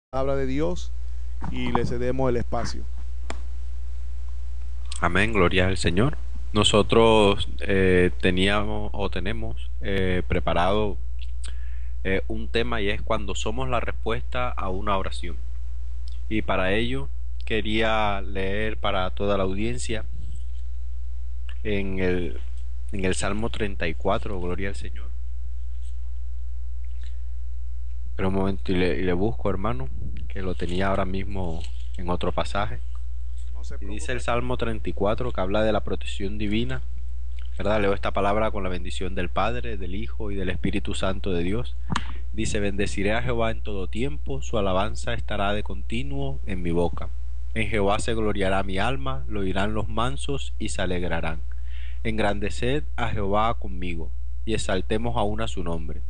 Palabra de Dios y le cedemos el espacio. Amén, gloria al Señor. Nosotros teníamos o tenemos preparado un tema y es cuando somos la respuesta a una oración. Y para ello quería leer para toda la audiencia en el Salmo 34, gloria al Señor. Pero un momento y le busco, hermano, que lo tenía ahora mismo en otro pasaje. No se Y dice preocupe. el Salmo 34 que habla de la protección divina, ¿verdad? Leo esta palabra con la bendición del Padre, del Hijo y del Espíritu Santo de Dios. Dice, bendeciré a Jehová en todo tiempo, su alabanza estará de continuo en mi boca. En Jehová se gloriará mi alma, lo oirán los mansos y se alegrarán. Engrandeced a Jehová conmigo, y exaltemos aún a su nombre.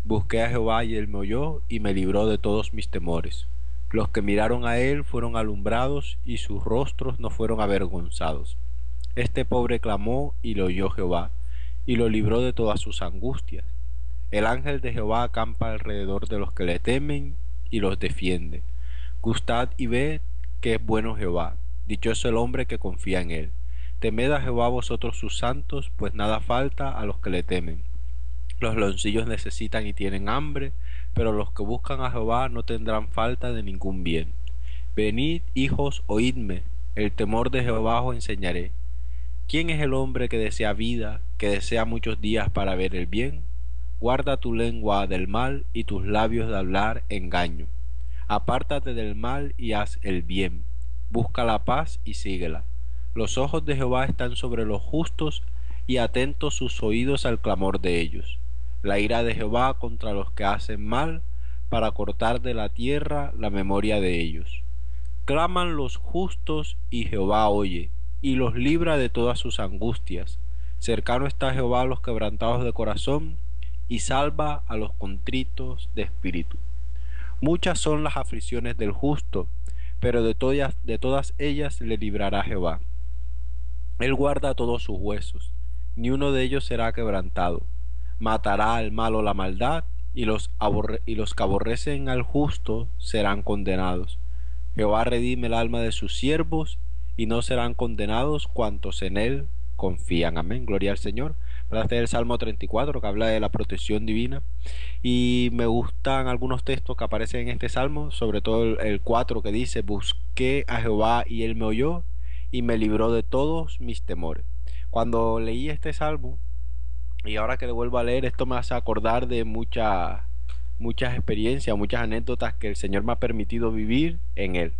Busqué a Jehová y él me oyó y me libró de todos mis temores. Los que miraron a él fueron alumbrados y sus rostros no fueron avergonzados. Este pobre clamó y lo oyó Jehová, y lo libró de todas sus angustias. El ángel de Jehová acampa alrededor de los que le temen y los defiende. Gustad y ved que es bueno Jehová, dichoso el hombre que confía en él. Temed a Jehová vosotros sus santos, pues nada falta a los que le temen. Los leoncillos necesitan y tienen hambre, pero los que buscan a Jehová no tendrán falta de ningún bien. Venid, hijos, oídme, el temor de Jehová os enseñaré. ¿Quién es el hombre que desea vida, que desea muchos días para ver el bien? Guarda tu lengua del mal y tus labios de hablar engaño. Apártate del mal y haz el bien. Busca la paz y síguela. Los ojos de Jehová están sobre los justos y atentos sus oídos al clamor de ellos. La ira de Jehová contra los que hacen mal, para cortar de la tierra la memoria de ellos. Claman los justos y Jehová oye, y los libra de todas sus angustias. Cercano está Jehová a los quebrantados de corazón, y salva a los contritos de espíritu. Muchas son las aflicciones del justo, pero de todas ellas le librará Jehová. Él guarda todos sus huesos, ni uno de ellos será quebrantado. Matará al malo la maldad, y los que aborrecen al justo serán condenados. Jehová redime el alma de sus siervos, y no serán condenados cuantos en él confían. Amén. Gloria al Señor. Este es el Salmo 34 que habla de la protección divina. Y me gustan algunos textos que aparecen en este salmo, sobre todo el 4 que dice, busqué a Jehová y él me oyó y me libró de todos mis temores. Cuando leí este salmo, y ahora que le vuelvo a leer, esto me hace acordar de muchas experiencias, muchas anécdotas que el Señor me ha permitido vivir en él.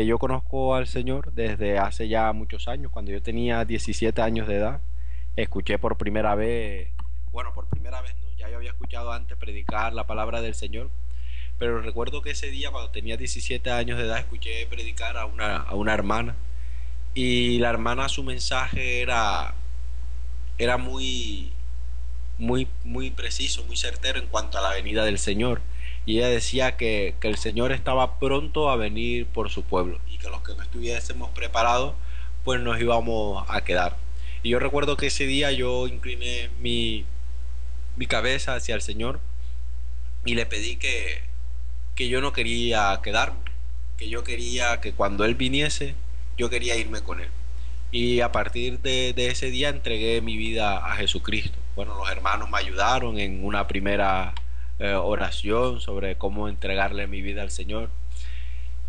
Yo conozco al Señor desde hace ya muchos años, cuando yo tenía 17 años de edad. Escuché por primera vez, bueno, por primera vez no, ya yo había escuchado antes predicar la palabra del Señor, pero recuerdo que ese día, cuando tenía 17 años de edad, escuché predicar a una hermana, y la hermana, su mensaje era muy preciso, muy certero en cuanto a la venida del Señor. Y ella decía que el Señor estaba pronto a venir por su pueblo y que los que no estuviésemos preparados, pues nos íbamos a quedar. Y yo recuerdo que ese día yo incliné mi cabeza hacia el Señor y le pedí que yo no quería quedarme, que yo quería que cuando Él viniese, yo quería irme con Él. Y a partir de ese día entregué mi vida a Jesucristo. Bueno, los hermanos me ayudaron en una primera oración sobre cómo entregarle mi vida al Señor.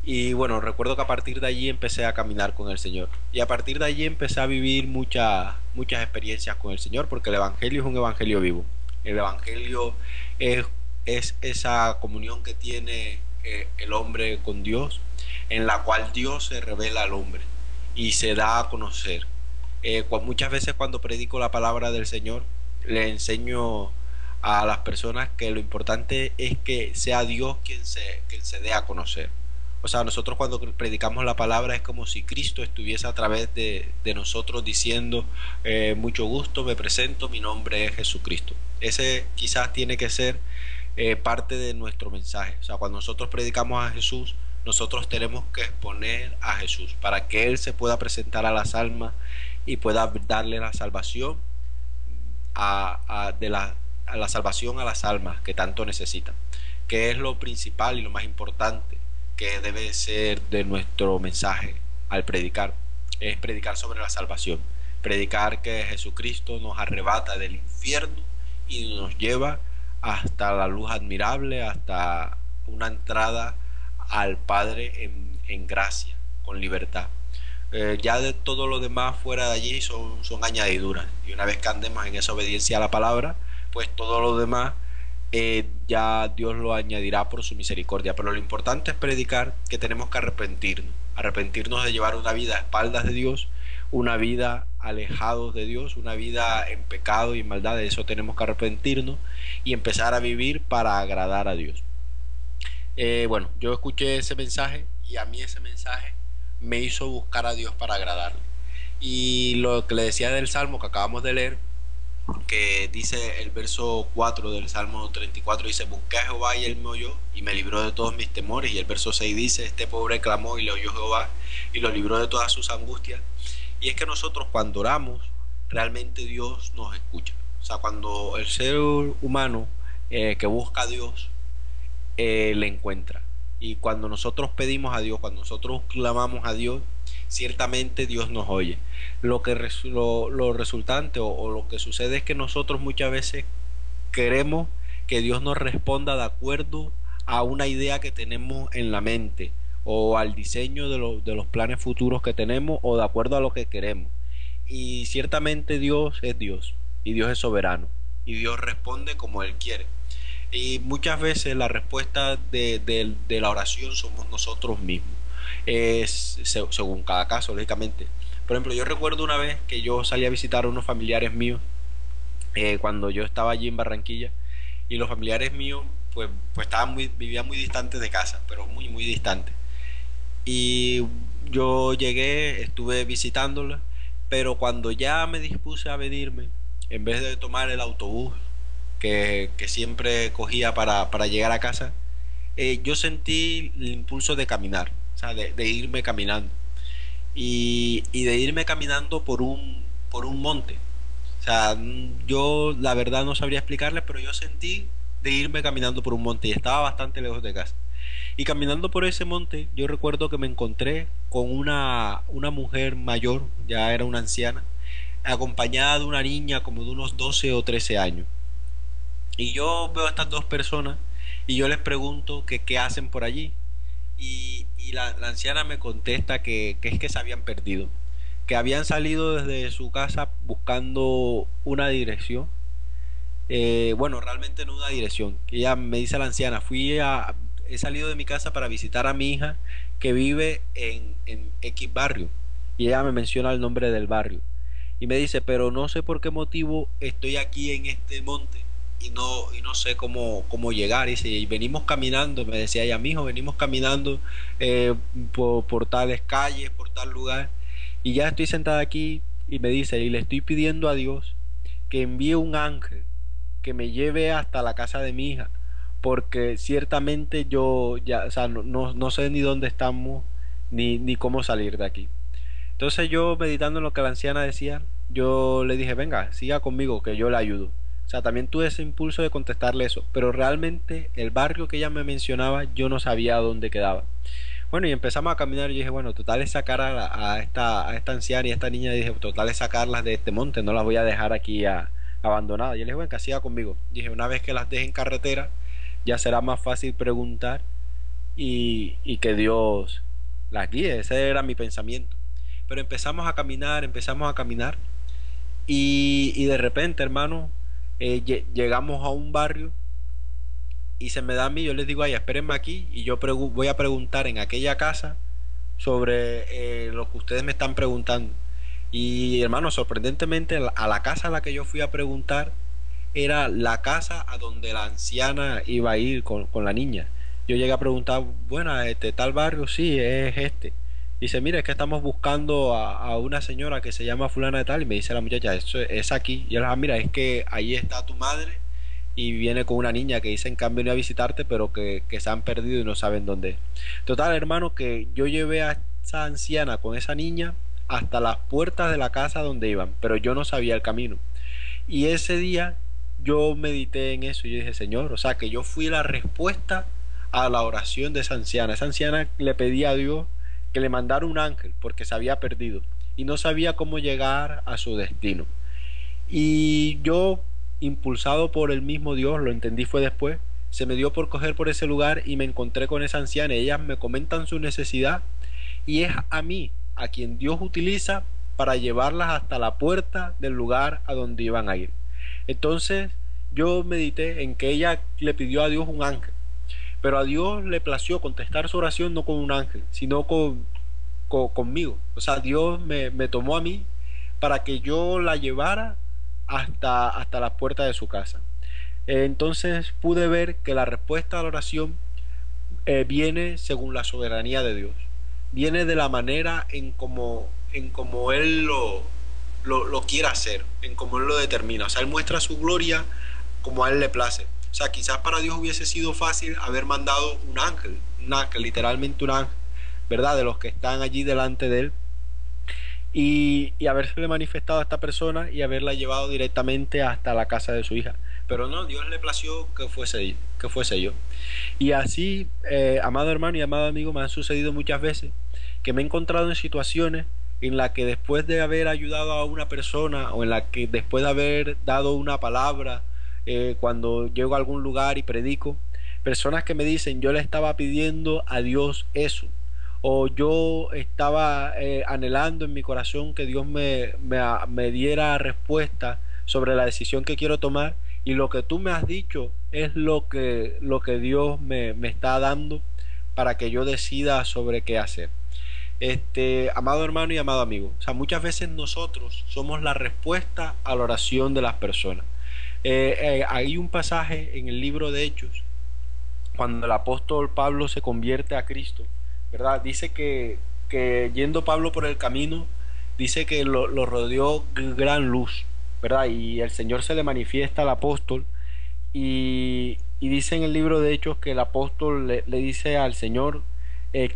Y bueno, recuerdo que a partir de allí empecé a caminar con el Señor. Y a partir de allí empecé a vivir muchas experiencias con el Señor, porque el Evangelio es un Evangelio vivo. El Evangelio es, es esa comunión que tiene el hombre con Dios, en la cual Dios se revela al hombre y se da a conocer. Muchas veces cuando predico la palabra del Señor, le enseño a las personas que lo importante es que sea Dios quien se dé a conocer. O sea, nosotros cuando predicamos la palabra es como si Cristo estuviese a través de nosotros diciendo, mucho gusto, me presento, mi nombre es Jesucristo. Ese quizás tiene que ser parte de nuestro mensaje. O sea, cuando nosotros predicamos a Jesús, nosotros tenemos que exponer a Jesús para que Él se pueda presentar a las almas y pueda darle la salvación a la salvación a las almas que tanto necesitan, que es lo principal y lo más importante. que debe ser de nuestro mensaje al predicar, es predicar sobre la salvación, predicar que Jesucristo nos arrebata del infierno y nos lleva hasta la luz admirable, hasta una entrada al Padre en gracia, con libertad. Ya de todo lo demás fuera de allí son añadiduras, y una vez que andemos en esa obediencia a la palabra, pues todo lo demás ya Dios lo añadirá por su misericordia. Pero lo importante es predicar que tenemos que arrepentirnos de llevar una vida a espaldas de Dios, una vida alejados de Dios, una vida en pecado y maldad. De eso tenemos que arrepentirnos y empezar a vivir para agradar a Dios. Bueno, yo escuché ese mensaje y a mí ese mensaje me hizo buscar a Dios para agradarle. Y lo que le decía del Salmo que acabamos de leer, que dice el verso 4 del Salmo 34, dice: busqué a Jehová y él me oyó y me libró de todos mis temores. Y el verso 6 dice: este pobre clamó y le oyó Jehová y lo libró de todas sus angustias. Y es que nosotros cuando oramos, realmente Dios nos escucha. O sea, cuando el ser humano que busca a Dios le encuentra. Y cuando nosotros pedimos a Dios, cuando nosotros clamamos a Dios, ciertamente Dios nos oye. Lo resultante o lo que sucede es que nosotros muchas veces queremos que Dios nos responda de acuerdo a una idea que tenemos en la mente, o al diseño de los planes futuros que tenemos, o de acuerdo a lo que queremos. Y ciertamente Dios es Dios, y Dios es soberano, y Dios responde como Él quiere. Y muchas veces la respuesta de la oración somos nosotros mismos, según cada caso, lógicamente. Por ejemplo, yo recuerdo una vez que yo salí a visitar a unos familiares míos cuando yo estaba allí en Barranquilla, y los familiares míos pues vivían muy distantes de casa, pero muy distantes. Y yo llegué, estuve visitándolos, pero cuando ya me dispuse a venirme, en vez de tomar el autobús que siempre cogía para llegar a casa, yo sentí el impulso de caminar, o sea, de irme caminando. Y de irme caminando por un monte. O sea, yo la verdad no sabría explicarles, pero yo sentí de irme caminando por un monte y estaba bastante lejos de casa. Y caminando por ese monte, yo recuerdo que me encontré con una mujer mayor, ya era una anciana, acompañada de una niña como de unos 12 o 13 años. Y yo veo a estas dos personas y yo les pregunto que qué hacen por allí. Y la anciana me contesta que es que se habían perdido, que habían salido desde su casa buscando una dirección. Bueno, realmente no una dirección. Ella me dice, la anciana: he salido de mi casa para visitar a mi hija que vive en X barrio. Y ella me menciona el nombre del barrio. Y me dice: pero no sé por qué motivo estoy aquí en este monte y no sé cómo llegar. Y dice: y venimos caminando, me decía ella: mijo, venimos caminando por tales calles, por tal lugar. Y ya estoy sentada aquí, y me dice, y le estoy pidiendo a Dios que envíe un ángel que me lleve hasta la casa de mi hija, porque ciertamente yo ya, o sea, no sé ni dónde estamos, ni cómo salir de aquí. Entonces yo, meditando en lo que la anciana decía, yo le dije: venga, siga conmigo, que yo le ayudo. O sea, también tuve ese impulso de contestarle eso, pero realmente el barrio que ella me mencionaba yo no sabía dónde quedaba. Bueno, y empezamos a caminar, y yo dije: bueno, total es sacar a esta anciana y a esta niña. Dije: total es sacarlas de este monte, no las voy a dejar aquí abandonadas. Y yo le dije: bueno, que siga conmigo. Dije: una vez que las deje en carretera, ya será más fácil preguntar y que Dios las guíe. Ese era mi pensamiento. Pero empezamos a caminar, y de repente, hermano, llegamos a un barrio, y se me da a mí, yo les digo: ay, espérenme aquí, y yo voy a preguntar en aquella casa sobre lo que ustedes me están preguntando. Y hermano, sorprendentemente, a la casa a la que yo fui a preguntar era la casa a donde la anciana iba a ir con la niña. Yo llegué a preguntar: bueno, tal barrio, sí, es este. Dice: mira, es que estamos buscando a una señora que se llama fulana de tal. Y me dice la muchacha: eso es aquí. Y yo le digo: mira, es que ahí está tu madre, y viene con una niña que dice en cambio venir a visitarte, pero que se han perdido y no saben dónde es. Total, hermano, que yo llevé a esa anciana con esa niña hasta las puertas de la casa donde iban, pero yo no sabía el camino. Y ese día yo medité en eso y yo dije: Señor, o sea, que yo fui la respuesta a la oración de esa anciana. Esa anciana le pedía a Dios que le mandara un ángel porque se había perdido y no sabía cómo llegar a su destino. Y yo, impulsado por el mismo Dios, lo entendí fue después, se me dio por coger por ese lugar y me encontré con esa anciana. Ellas me comentan su necesidad y es a mí a quien Dios utiliza para llevarlas hasta la puerta del lugar a donde iban a ir. Entonces yo medité en que ella le pidió a Dios un ángel, pero a Dios le plació contestar su oración no con un ángel, sino conmigo. O sea, Dios me tomó a mí para que yo la llevara hasta la puerta de su casa. Entonces pude ver que la respuesta a la oración viene según la soberanía de Dios. Viene de la manera en como Él lo quiere hacer, en como Él lo determina. O sea, Él muestra su gloria como a Él le place. O sea, quizás para Dios hubiese sido fácil haber mandado un ángel, literalmente un ángel, ¿verdad? De los que están allí delante de Él. Y habérsele manifestado a esta persona y haberla llevado directamente hasta la casa de su hija. Pero no, Dios le plació que fuese yo. Y así, amado hermano y amado amigo, me han sucedido muchas veces que me he encontrado en situaciones en las que después de haber ayudado a una persona o en la que después de haber dado una palabra, cuando llego a algún lugar y predico, personas que me dicen, yo le estaba pidiendo a Dios eso, o yo estaba anhelando en mi corazón que Dios me diera respuesta sobre la decisión que quiero tomar, y lo que tú me has dicho es lo que Dios me está dando para que yo decida sobre qué hacer. Amado hermano y amado amigo, o sea, muchas veces nosotros somos la respuesta a la oración de las personas. Hay un pasaje en el libro de Hechos, cuando el apóstol Pablo se convierte a Cristo, ¿verdad? Dice que yendo Pablo por el camino, dice que lo rodeó gran luz, ¿verdad? Y el Señor se le manifiesta al apóstol y dice en el libro de Hechos que el apóstol le dice al Señor,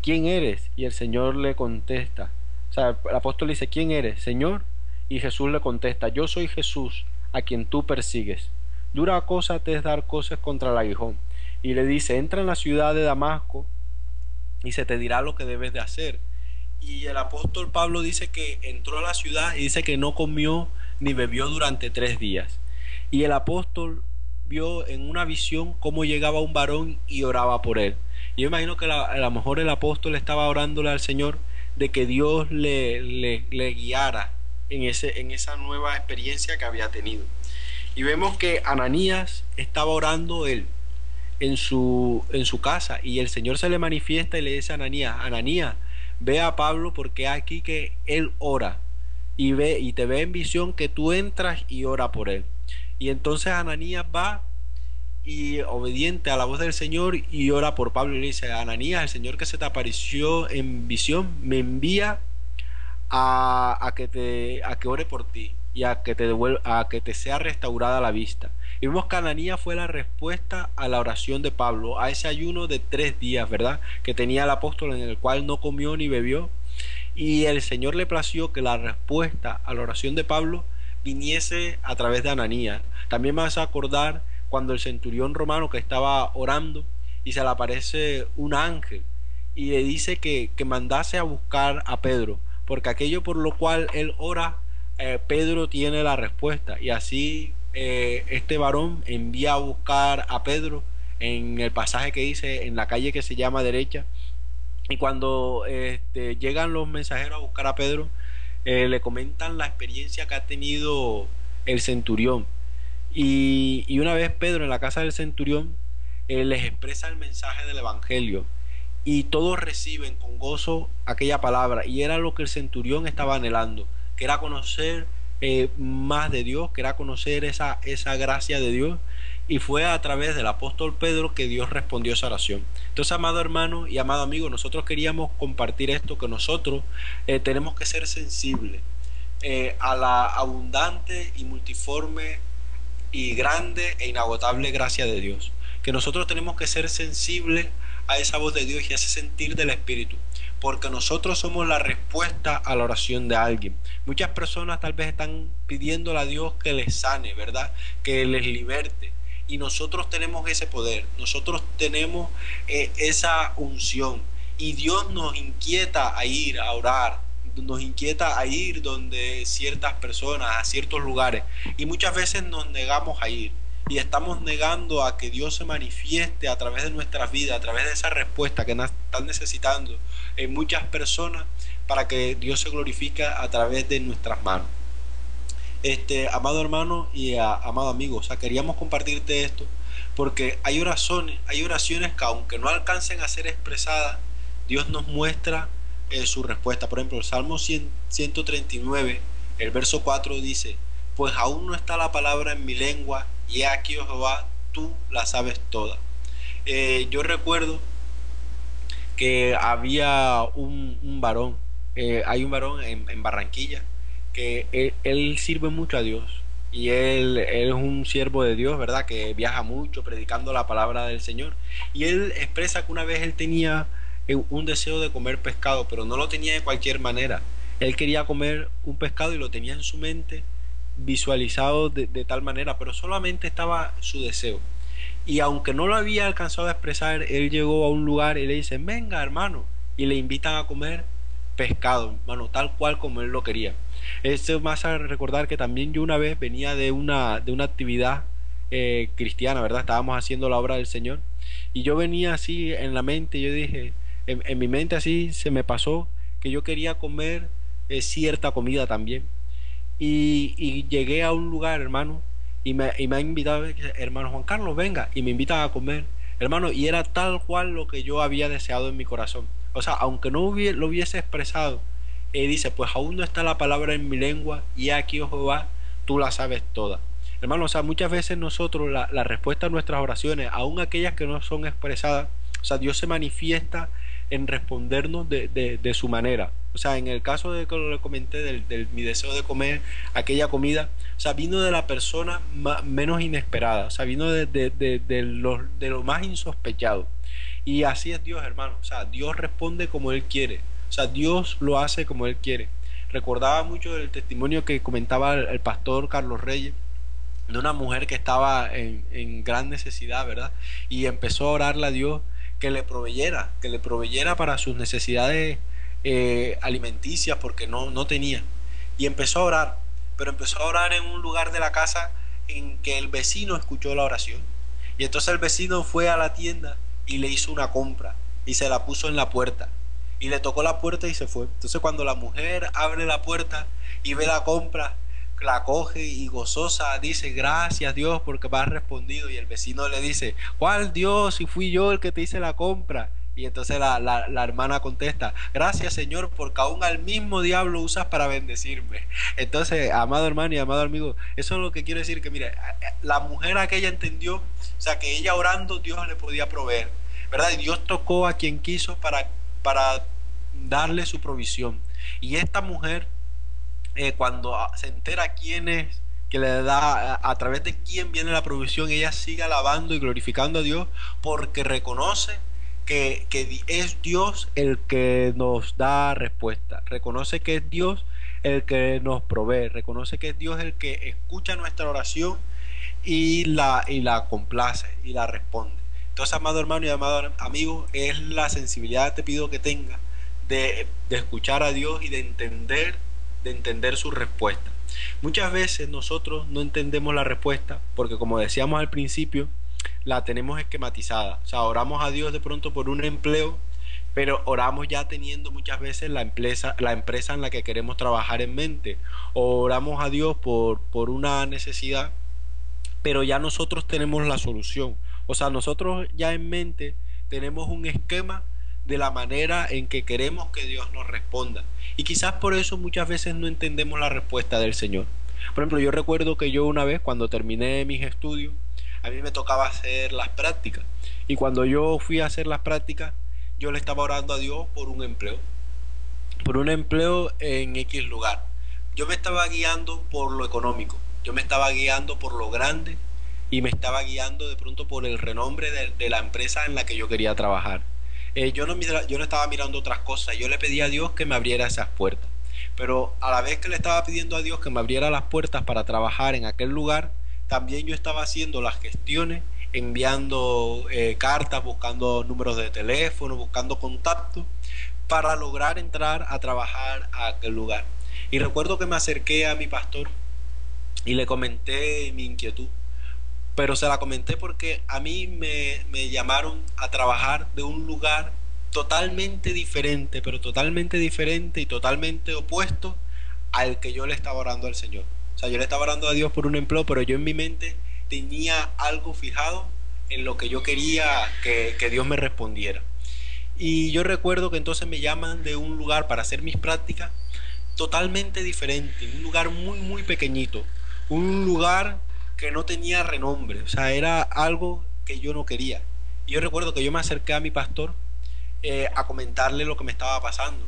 ¿quién eres? Y el Señor le contesta, o sea, el apóstol dice, ¿quién eres, Señor? Y Jesús le contesta, yo soy Jesús, a quien tú persigues. Dura cosa te es dar cosas contra el aguijón. Y le dice, entra en la ciudad de Damasco y se te dirá lo que debes de hacer. Y el apóstol Pablo dice que entró a la ciudad y dice que no comió ni bebió durante 3 días. Y el apóstol vio en una visión cómo llegaba un varón y oraba por él. Yo imagino que a lo mejor el apóstol estaba orándole al Señor de que Dios le guiara en esa nueva experiencia que había tenido. Y vemos que Ananías estaba orando él en su casa, y el Señor se le manifiesta y le dice a Ananías, Ananías, ve a Pablo porque aquí que él ora y te ve en visión que tú entras y ora por él. Y entonces Ananías va y obediente a la voz del Señor y ora por Pablo y le dice, Ananías, el Señor que se te apareció en visión me envía a que ore por ti y a que te sea restaurada la vista. Y vemos que Ananías fue la respuesta a la oración de Pablo, a ese ayuno de 3 días, ¿verdad? Que tenía el apóstol, en el cual no comió ni bebió. Y el Señor le plació que la respuesta a la oración de Pablo viniese a través de Ananías. También me vas a acordar cuando el centurión romano que estaba orando y se le aparece un ángel y le dice que mandase a buscar a Pedro, porque aquello por lo cual él ora, Pedro tiene la respuesta. Y así este varón envía a buscar a Pedro en el pasaje que dice en la calle que se llama derecha. Y cuando llegan los mensajeros a buscar a Pedro, le comentan la experiencia que ha tenido el centurión. Y una vez Pedro en la casa del centurión les expresa el mensaje del evangelio y todos reciben con gozo aquella palabra, y era lo que el centurión estaba anhelando, que era conocer más de Dios, que era conocer esa gracia de Dios, y fue a través del apóstol Pedro que Dios respondió esa oración. Entonces, amado hermano y amado amigo, nosotros queríamos compartir esto, que nosotros tenemos que ser sensibles a la abundante y multiforme y grande e inagotable gracia de Dios, que nosotros tenemos que ser sensibles a esa voz de Dios y a ese sentir del Espíritu, porque nosotros somos la respuesta a la oración de alguien. Muchas personas tal vez están pidiéndole a Dios que les sane, ¿verdad? Que les liberte, Y nosotros tenemos ese poder, nosotros tenemos esa unción. Y Dios nos inquieta a ir a orar, nos inquieta a ir donde ciertas personas, a ciertos lugares. Y muchas veces nos negamos a ir. Y estamos negando a que Dios se manifieste a través de nuestras vidas, a través de esa respuesta que están necesitando muchas personas, para que Dios se glorifique a través de nuestras manos. Amado hermano y amado amigo, o sea, queríamos compartirte esto porque hay oraciones que aunque no alcancen a ser expresadas, Dios nos muestra su respuesta. Por ejemplo, el Salmo 139, el verso 4 dice: pues aún no está la palabra en mi lengua, y he aquí, oh Jehová, tú la sabes toda. Yo recuerdo que había un varón, hay un varón en Barranquilla, que él sirve mucho a Dios, y él es un siervo de Dios, ¿verdad? Que viaja mucho predicando la palabra del Señor, y él expresa que una vez él tenía un deseo de comer pescado, pero no lo tenía de cualquier manera. Él quería comer un pescado y lo tenía en su mente visualizado de tal manera, pero solamente estaba su deseo. Y aunque no lo había alcanzado a expresar, él llegó a un lugar y le dice: venga, hermano, y le invitan a comer pescado, hermano, tal cual como él lo quería. Esto me hace recordar que también yo una vez venía de una actividad cristiana, ¿verdad? Estábamos haciendo la obra del Señor, y yo venía así en la mente, yo dije, en mi mente así se me pasó que yo quería comer cierta comida también. Y llegué a un lugar, hermano, y me ha invitado, hermano Juan Carlos, venga, y me invitan a comer, hermano, y era tal cual lo que yo había deseado en mi corazón. O sea, aunque no lo hubiese expresado, dice: pues aún no está la palabra en mi lengua, y aquí, oh Jehová, tú la sabes toda. Hermano, o sea, muchas veces nosotros, la respuesta a nuestras oraciones, aun aquellas que no son expresadas, o sea, Dios se manifiesta en respondernos de su manera. O sea, en el caso de que le comenté del mi deseo de comer aquella comida, o sea, vino de la persona menos inesperada, o sea, vino de lo más insospechado. Y así es Dios, hermano. O sea, Dios responde como Él quiere. O sea, Dios lo hace como Él quiere. Recordaba mucho el testimonio que comentaba el pastor Carlos Reyes, de una mujer que estaba en gran necesidad, ¿verdad? Y empezó a orarle a Dios que le proveyera para sus necesidades alimenticias, porque no tenía. Y empezó a orar, pero empezó a orar en un lugar de la casa en que el vecino escuchó la oración. Y entonces el vecino fue a la tienda y le hizo una compra y se la puso en la puerta. Y le tocó la puerta y se fue. Entonces cuando la mujer abre la puerta y ve la compra, la coge y gozosa dice: gracias Dios porque me has respondido. Y el vecino le dice: ¿cuál Dios? Si fui yo el que te hice la compra. Y entonces la hermana contesta: gracias Señor porque aún al mismo diablo usas para bendecirme. Entonces, amado hermano y amado amigo, eso es lo que quiero decir, que mire, la mujer aquella entendió, o sea, que ella orando Dios le podía proveer, ¿verdad? Y Dios tocó a quien quiso para darle su provisión. Y esta mujer, cuando se entera quién es, que le da, a través de quién viene la provisión, ella sigue alabando y glorificando a Dios, porque reconoce que es Dios el que nos da respuesta, reconoce que es Dios el que nos provee, reconoce que es Dios el que escucha nuestra oración y la complace y la responde. Entonces, amado hermano y amado amigo, es la sensibilidad, te pido que tenga, de escuchar a Dios y de entender su respuesta. Muchas veces nosotros no entendemos la respuesta porque, como decíamos al principio, la tenemos esquematizada. O sea, oramos a Dios de pronto por un empleo, pero oramos ya teniendo muchas veces la empresa en la que queremos trabajar en mente. O oramos a Dios por una necesidad, pero ya nosotros tenemos la solución. O sea, nosotros ya en mente tenemos un esquema de la manera en que queremos que Dios nos responda. Y quizás por eso muchas veces no entendemos la respuesta del Señor. Por ejemplo, yo recuerdo que yo una vez, cuando terminé mis estudios, a mí me tocaba hacer las prácticas. Y cuando yo fui a hacer las prácticas, yo le estaba orando a Dios por un empleo en X lugar. Yo me estaba guiando por lo económico, yo me estaba guiando por lo grande y me estaba guiando de pronto por el renombre de la empresa en la que yo quería trabajar. Yo no estaba mirando otras cosas, yo le pedí a Dios que me abriera esas puertas. Pero a la vez que le estaba pidiendo a Dios que me abriera las puertas para trabajar en aquel lugar, también yo estaba haciendo las gestiones, enviando cartas, buscando números de teléfono, buscando contactos para lograr entrar a trabajar a aquel lugar. Y recuerdo que me acerqué a mi pastor y le comenté mi inquietud, pero se la comenté porque a mí me llamaron a trabajar de un lugar totalmente diferente, pero totalmente diferente y totalmente opuesto al que yo le estaba orando al Señor. O sea, yo le estaba orando a Dios por un empleo, pero yo en mi mente tenía algo fijado en lo que yo quería que Dios me respondiera. Y yo recuerdo que entonces me llaman de un lugar para hacer mis prácticas totalmente diferente, un lugar muy, muy pequeñito, un lugar que no tenía renombre, o sea, era algo que yo no quería. Y yo recuerdo que yo me acerqué a mi pastor a comentarle lo que me estaba pasando.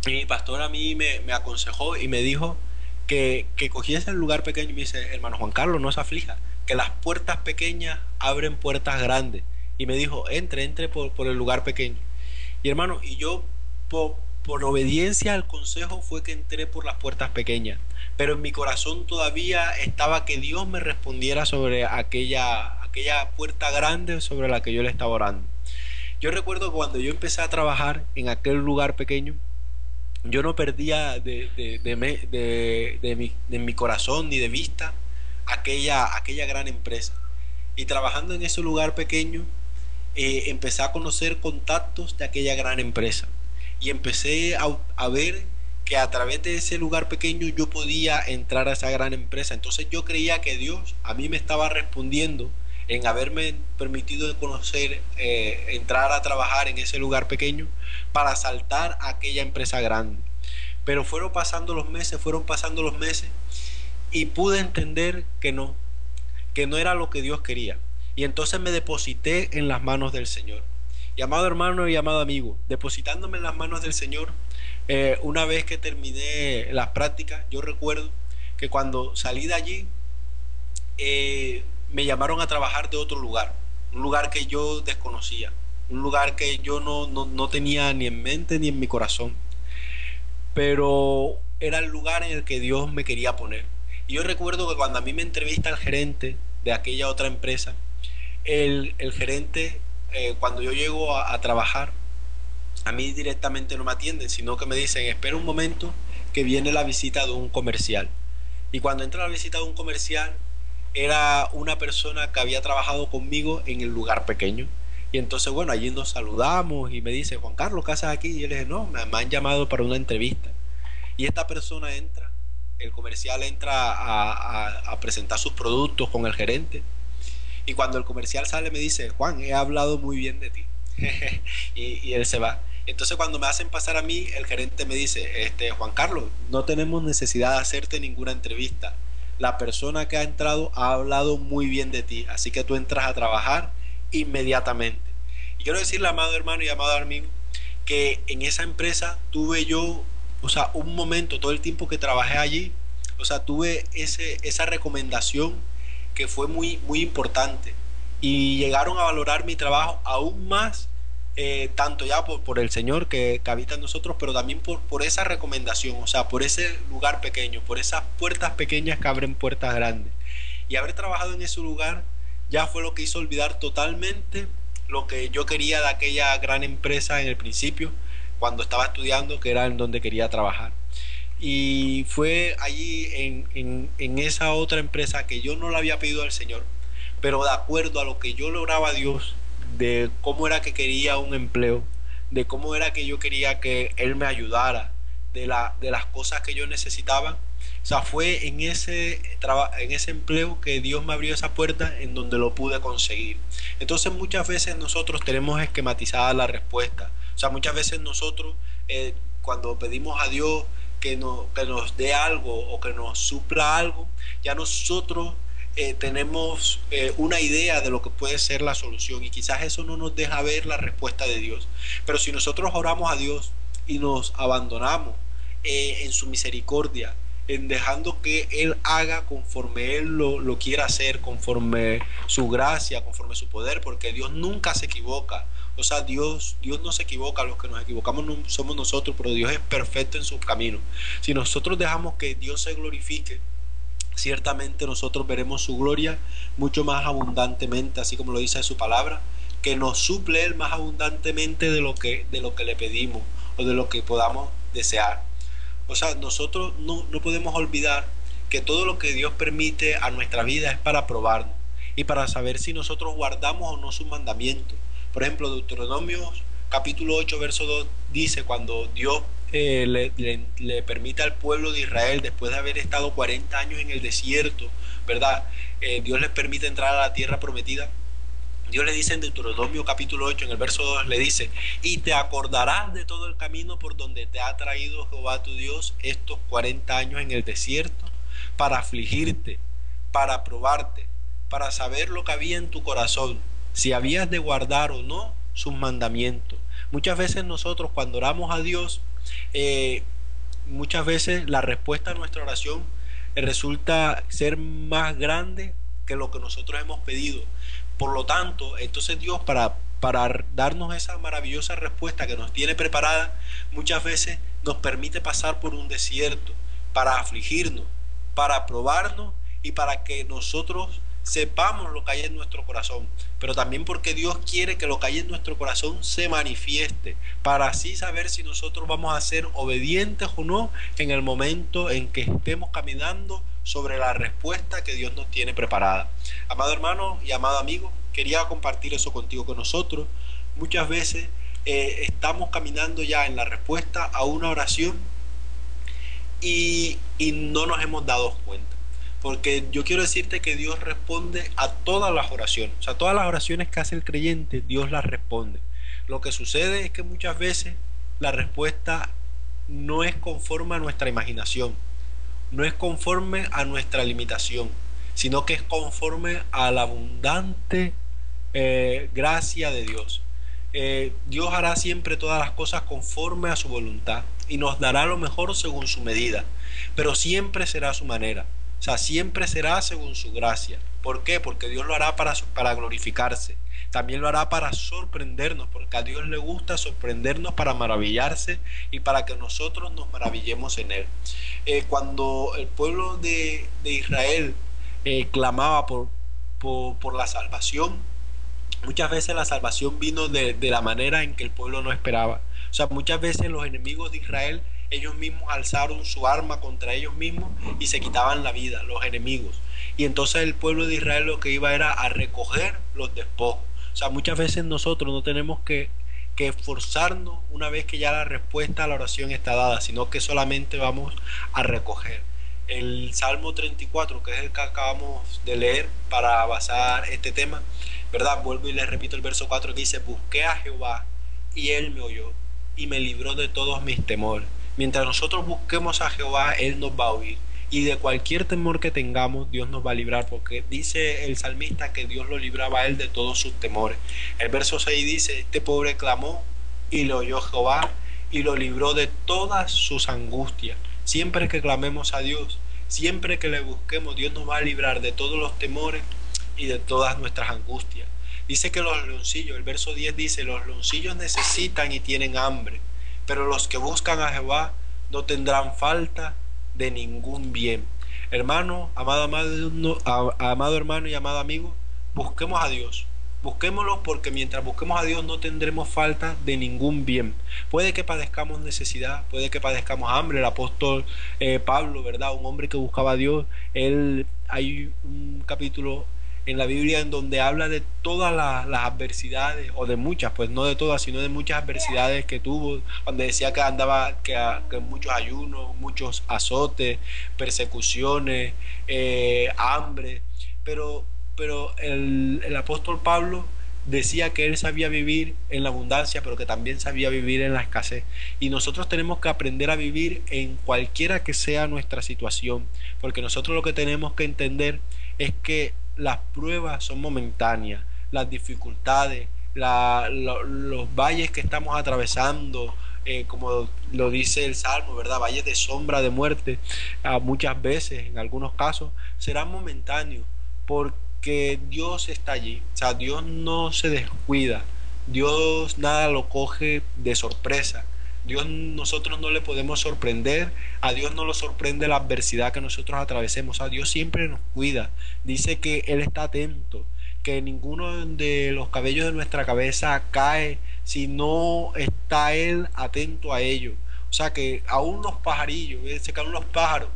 Y mi pastor a mí me aconsejó y me dijo que cogiese el lugar pequeño y me dice, hermano Juan Carlos, no se aflija, que las puertas pequeñas abren puertas grandes. Y me dijo, entre por el lugar pequeño. Y hermano, y yo por obediencia al consejo fue que entré por las puertas pequeñas. Pero en mi corazón todavía estaba que Dios me respondiera sobre aquella puerta grande sobre la que yo le estaba orando. Yo recuerdo que cuando yo empecé a trabajar en aquel lugar pequeño, yo no perdía de mi corazón ni de vista aquella gran empresa. Y trabajando en ese lugar pequeño, empecé a conocer contactos de aquella gran empresa. Y empecé a ver que a través de ese lugar pequeño yo podía entrar a esa gran empresa. Entonces yo creía que Dios a mí me estaba respondiendo en haberme permitido conocer, entrar a trabajar en ese lugar pequeño para saltar a aquella empresa grande. Pero fueron pasando los meses y pude entender que no era lo que Dios quería. Y entonces me deposité en las manos del Señor. Y amado hermano y amado amigo, depositándome en las manos del Señor, una vez que terminé las prácticas, yo recuerdo que cuando salí de allí, me llamaron a trabajar de otro lugar, un lugar que yo desconocía, un lugar que yo no tenía ni en mente ni en mi corazón, pero era el lugar en el que Dios me quería poner. Y yo recuerdo que cuando a mí me entrevista el gerente de aquella otra empresa, el gerente, cuando yo llego a trabajar, a mí directamente no me atienden, sino que me dicen, espera un momento que viene la visita de un comercial. Y cuando entra la visita de un comercial, era una persona que había trabajado conmigo en el lugar pequeño. Y entonces, bueno, allí nos saludamos y me dice, Juan Carlos, ¿qué haces aquí? Y yo le dije, no, me han llamado para una entrevista. Y esta persona entra, el comercial entra a presentar sus productos con el gerente. Y cuando el comercial sale me dice, Juan, he hablado muy bien de ti. y él se va. Entonces cuando me hacen pasar a mí, el gerente me dice, Juan Carlos, no tenemos necesidad de hacerte ninguna entrevista. La persona que ha entrado ha hablado muy bien de ti, así que tú entras a trabajar inmediatamente. Y quiero decirle, amado hermano y amado amigo, que en esa empresa tuve yo, o sea, un momento, todo el tiempo que trabajé allí, o sea, tuve esa recomendación que fue muy, muy importante. Y llegaron a valorar mi trabajo aún más, tanto ya por el Señor que habita en nosotros, pero también por esa recomendación, o sea, por ese lugar pequeño, por esas puertas pequeñas que abren puertas grandes. Y haber trabajado en ese lugar ya fue lo que hizo olvidar totalmente lo que yo quería de aquella gran empresa en el principio, cuando estaba estudiando, que era en donde quería trabajar. Y fue allí en esa otra empresa que yo no le había pedido al Señor, pero de acuerdo a lo que yo lograba a Dios, de cómo era que quería un empleo, de cómo era que yo quería que Él me ayudara, de las cosas que yo necesitaba. O sea, fue en ese empleo que Dios me abrió esa puerta en donde lo pude conseguir. Entonces muchas veces nosotros tenemos esquematizada la respuesta. O sea, muchas veces nosotros cuando pedimos a Dios que nos dé algo o que nos supla algo, ya nosotros tenemos una idea de lo que puede ser la solución, y quizás eso no nos deja ver la respuesta de Dios. Pero si nosotros oramos a Dios y nos abandonamos en su misericordia, en dejando que Él haga conforme Él lo quiera hacer, conforme su gracia, conforme su poder, porque Dios nunca se equivoca. O sea, Dios no se equivoca, los que nos equivocamos no somos nosotros, pero Dios es perfecto en sus caminos. Si nosotros dejamos que Dios se glorifique, ciertamente nosotros veremos su gloria mucho más abundantemente, así como lo dice su palabra, que nos suple Él más abundantemente de lo que le pedimos o de lo que podamos desear. O sea, nosotros no podemos olvidar que todo lo que Dios permite a nuestra vida es para probarnos y para saber si nosotros guardamos o no sus mandamientos. Por ejemplo, Deuteronomio capítulo 8, verso 2 dice, cuando Dios le permite al pueblo de Israel, después de haber estado 40 años en el desierto, ¿verdad? Dios les permite entrar a la tierra prometida. Dios le dice en Deuteronomio capítulo 8, en el verso 2, le dice, y te acordarás de todo el camino por donde te ha traído Jehová tu Dios estos 40 años en el desierto, para afligirte, para probarte, para saber lo que había en tu corazón, si habías de guardar o no sus mandamientos. Muchas veces nosotros cuando oramos a Dios, muchas veces la respuesta a nuestra oración resulta ser más grande que lo que nosotros hemos pedido. Por lo tanto, entonces Dios para darnos esa maravillosa respuesta que nos tiene preparada, muchas veces nos permite pasar por un desierto para afligirnos, para probarnos y para que nosotros sepamos lo que hay en nuestro corazón, pero también porque Dios quiere que lo que hay en nuestro corazón se manifieste, para así saber si nosotros vamos a ser obedientes o no en el momento en que estemos caminando sobre la respuesta que Dios nos tiene preparada. Amado hermano y amado amigo, quería compartir eso contigo, que nosotros muchas veces estamos caminando ya en la respuesta a una oración y no nos hemos dado cuenta. Porque yo quiero decirte que Dios responde a todas las oraciones. O sea, todas las oraciones que hace el creyente, Dios las responde. Lo que sucede es que muchas veces la respuesta no es conforme a nuestra imaginación, no es conforme a nuestra limitación, sino que es conforme a la abundante gracia de Dios. Dios hará siempre todas las cosas conforme a su voluntad y nos dará lo mejor según su medida, pero siempre será a su manera. O sea, siempre será según su gracia. ¿Por qué? Porque Dios lo hará para glorificarse. También lo hará para sorprendernos, porque a Dios le gusta sorprendernos para maravillarse y para que nosotros nos maravillemos en Él. Cuando el pueblo de Israel clamaba por la salvación, muchas veces la salvación vino de la manera en que el pueblo no esperaba. O sea, muchas veces los enemigos de Israel, ellos mismos alzaron su arma contra ellos mismos y se quitaban la vida, los enemigos. Y entonces el pueblo de Israel lo que iba era a recoger los despojos. O sea, muchas veces nosotros no tenemos que esforzarnos una vez que ya la respuesta a la oración está dada, sino que solamente vamos a recoger. El Salmo 34, que es el que acabamos de leer para basar este tema, ¿verdad? Vuelvo y les repito el verso 4 que dice, busqué a Jehová y Él me oyó y me libró de todos mis temores. Mientras nosotros busquemos a Jehová, Él nos va a oír. Y de cualquier temor que tengamos, Dios nos va a librar, porque dice el salmista que Dios lo libraba a él de todos sus temores. El verso 6 dice, este pobre clamó y le oyó Jehová y lo libró de todas sus angustias. Siempre que clamemos a Dios, siempre que le busquemos, Dios nos va a librar de todos los temores y de todas nuestras angustias. Dice que los leoncillos, el verso 10 dice, los leoncillos necesitan y tienen hambre, pero los que buscan a Jehová no tendrán falta de ningún bien. Hermano, amado hermano y amado amigo, busquemos a Dios. Busquémoslo, porque mientras busquemos a Dios no tendremos falta de ningún bien. Puede que padezcamos necesidad, puede que padezcamos hambre. El apóstol Pablo, ¿verdad? Un hombre que buscaba a Dios. Hay un capítulo en la Biblia en donde habla de todas las adversidades, o de muchas, pues no de todas, sino de muchas adversidades que tuvo, donde decía que andaba que muchos ayunos, muchos azotes, persecuciones, hambre, pero el apóstol Pablo decía que él sabía vivir en la abundancia, pero que también sabía vivir en la escasez. Y nosotros tenemos que aprender a vivir en cualquiera que sea nuestra situación, porque nosotros lo que tenemos que entender es que las pruebas son momentáneas, las dificultades, los valles que estamos atravesando, como lo dice el Salmo, ¿verdad? Valles de sombra de muerte, muchas veces, en algunos casos, serán momentáneos, porque Dios está allí. O sea, Dios no se descuida, Dios nada lo coge de sorpresa. Nosotros no le podemos sorprender, a Dios no lo sorprende la adversidad que nosotros atravesemos, a Dios siempre nos cuida, dice que Él está atento, que ninguno de los cabellos de nuestra cabeza cae si no está Él atento a ello. O sea que aún los pajarillos, se caen los pájaros,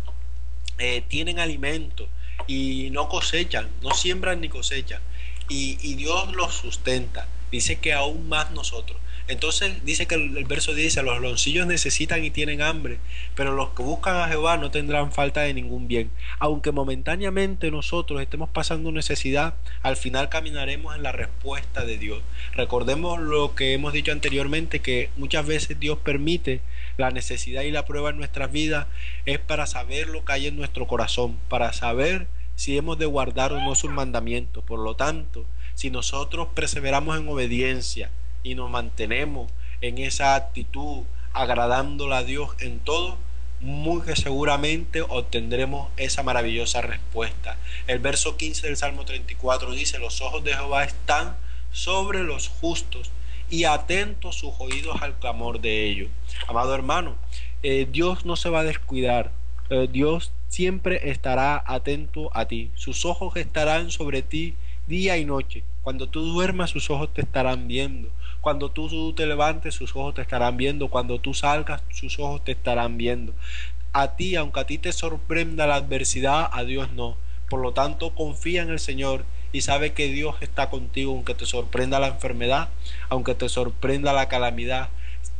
tienen alimento y no cosechan, no siembran ni cosechan, y Dios los sustenta. Dice que aún más nosotros. Entonces dice que el verso dice: los leoncillos necesitan y tienen hambre, pero los que buscan a Jehová no tendrán falta de ningún bien. Aunque momentáneamente nosotros estemos pasando necesidad, al final caminaremos en la respuesta de Dios. Recordemos lo que hemos dicho anteriormente, que muchas veces Dios permite la necesidad y la prueba en nuestras vidas, es para saber lo que hay en nuestro corazón, para saber si hemos de guardar o no sus mandamientos. Por lo tanto, si nosotros perseveramos en obediencia y nos mantenemos en esa actitud, agradándola a Dios en todo, muy que seguramente obtendremos esa maravillosa respuesta. El verso 15 del Salmo 34 dice: los ojos de Jehová están sobre los justos y atentos sus oídos al clamor de ellos. Amado hermano, Dios no se va a descuidar. Dios siempre estará atento a ti. Sus ojos estarán sobre ti día y noche. Cuando tú duermas, sus ojos te estarán viendo. Cuando tú te levantes, sus ojos te estarán viendo. Cuando tú salgas, sus ojos te estarán viendo. A ti, aunque a ti te sorprenda la adversidad, a Dios no. Por lo tanto, confía en el Señor y sabe que Dios está contigo, aunque te sorprenda la enfermedad, aunque te sorprenda la calamidad,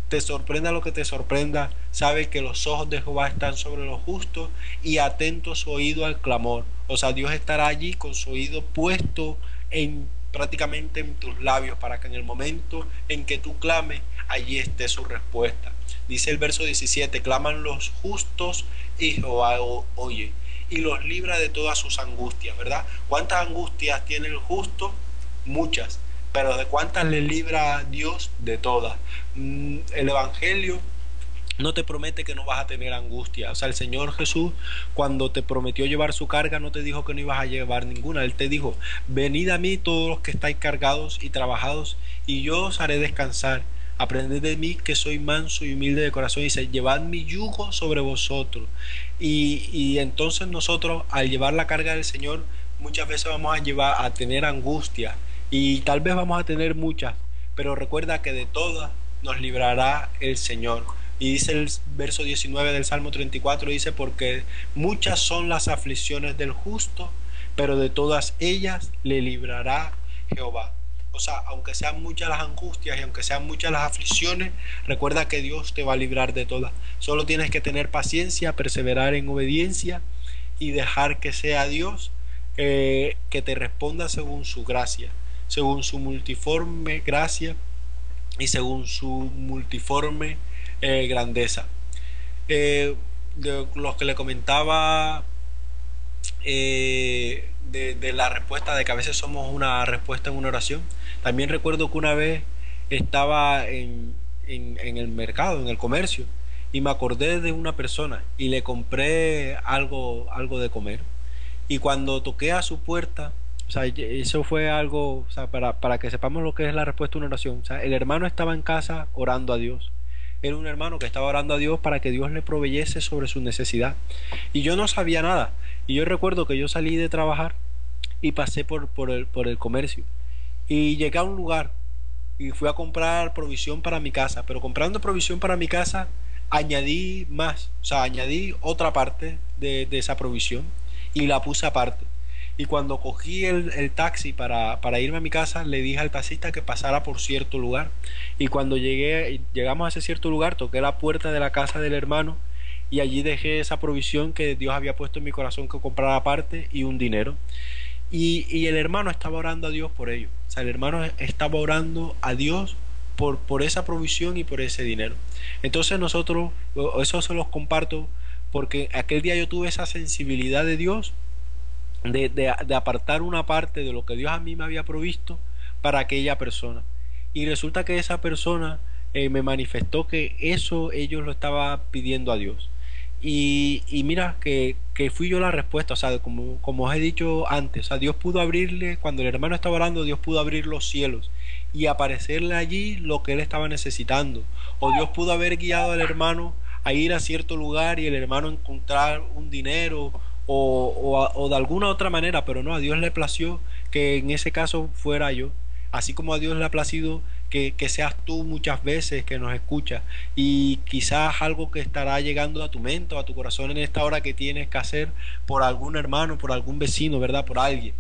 te sorprenda lo que te sorprenda, sabe que los ojos de Jehová están sobre los justos y atento su oído al clamor. O sea, Dios estará allí con su oído puesto prácticamente en tus labios, para que en el momento en que tú clames, allí esté su respuesta. Dice el verso 17: claman los justos y Jehová oye y los libra de todas sus angustias, ¿verdad? ¿Cuántas angustias tiene el justo? Muchas. Pero ¿de cuántas le libra Dios? De todas. El Evangelio no te promete que no vas a tener angustia. O sea, el Señor Jesús, cuando te prometió llevar su carga, no te dijo que no ibas a llevar ninguna. Él te dijo: venid a mí todos los que estáis cargados y trabajados, y yo os haré descansar. Aprended de mí, que soy manso y humilde de corazón. Y dice: llevad mi yugo sobre vosotros. Y entonces nosotros, al llevar la carga del Señor, muchas veces vamos a tener angustia, y tal vez vamos a tener muchas, pero recuerda que de todas nos librará el Señor. Y dice el verso 19 del Salmo 34, dice: porque muchas son las aflicciones del justo, pero de todas ellas le librará Jehová. O sea, aunque sean muchas las angustias y aunque sean muchas las aflicciones, recuerda que Dios te va a librar de todas. Solo tienes que tener paciencia, perseverar en obediencia y dejar que sea Dios que te responda según su gracia, según su multiforme gracia y según su multiforme grandeza. De los que le comentaba, de la respuesta, de que a veces somos una respuesta en una oración. También recuerdo que una vez estaba en el mercado, en el comercio, y me acordé de una persona y le compré algo de comer. Y cuando toqué a su puerta, o sea, eso fue algo, o sea, para que sepamos lo que es la respuesta a una oración. O sea, el hermano estaba en casa orando a Dios. Era un hermano que estaba orando a Dios para que Dios le proveyese sobre su necesidad. Y yo no sabía nada. Y yo recuerdo que yo salí de trabajar y pasé por el comercio. Y llegué a un lugar y fui a comprar provisión para mi casa. Pero comprando provisión para mi casa, añadí más. O sea, añadí otra parte de esa provisión y la puse aparte. Y cuando cogí el taxi para irme a mi casa, le dije al taxista que pasara por cierto lugar. Y cuando llegamos a ese cierto lugar, toqué la puerta de la casa del hermano y allí dejé esa provisión que Dios había puesto en mi corazón que comprara aparte, y un dinero. Y el hermano estaba orando a Dios por ello. O sea, el hermano estaba orando a Dios por esa provisión y por ese dinero. Entonces nosotros, eso se los comparto porque aquel día yo tuve esa sensibilidad de Dios, de apartar una parte de lo que Dios a mí me había provisto para aquella persona. Y resulta que esa persona me manifestó que eso ellos lo estaban pidiendo a Dios. Y mira que fui yo la respuesta. O sea, como os he dicho antes, o sea, Dios pudo abrirle, cuando el hermano estaba orando, Dios pudo abrir los cielos y aparecerle allí lo que él estaba necesitando. O Dios pudo haber guiado al hermano a ir a cierto lugar y el hermano encontrar un dinero o de alguna otra manera, pero no, a Dios le plació que en ese caso fuera yo, así como a Dios le ha placido que seas tú muchas veces que nos escuchas, y quizás algo que estará llegando a tu mente o a tu corazón en esta hora que tienes que hacer por algún hermano, por algún vecino, ¿verdad? Por alguien.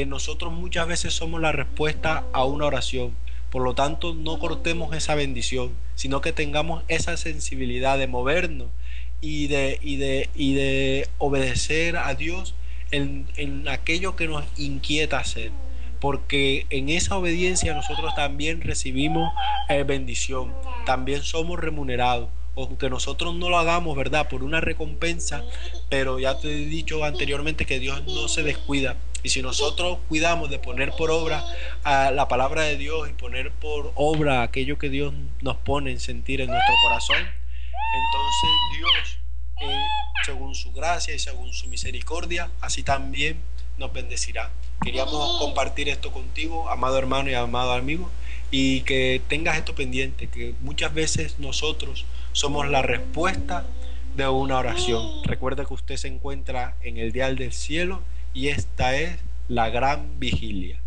Nosotros muchas veces somos la respuesta a una oración. Por lo tanto, no cortemos esa bendición, sino que tengamos esa sensibilidad de movernos y de obedecer a Dios en aquello que nos inquieta hacer, porque en esa obediencia nosotros también recibimos bendición, también somos remunerados, aunque nosotros no lo hagamos, ¿verdad? Por una recompensa, pero ya te he dicho anteriormente que Dios no se descuida. Y si nosotros cuidamos de poner por obra la palabra de Dios y poner por obra aquello que Dios nos pone en sentir en nuestro corazón, entonces Dios, según su gracia y según su misericordia, así también nos bendecirá. Queríamos compartir esto contigo, amado hermano y amado amigo, y que tengas esto pendiente, que muchas veces nosotros somos la respuesta de una oración. Recuerda que usted se encuentra en el dial del cielo y esta es la gran vigilia.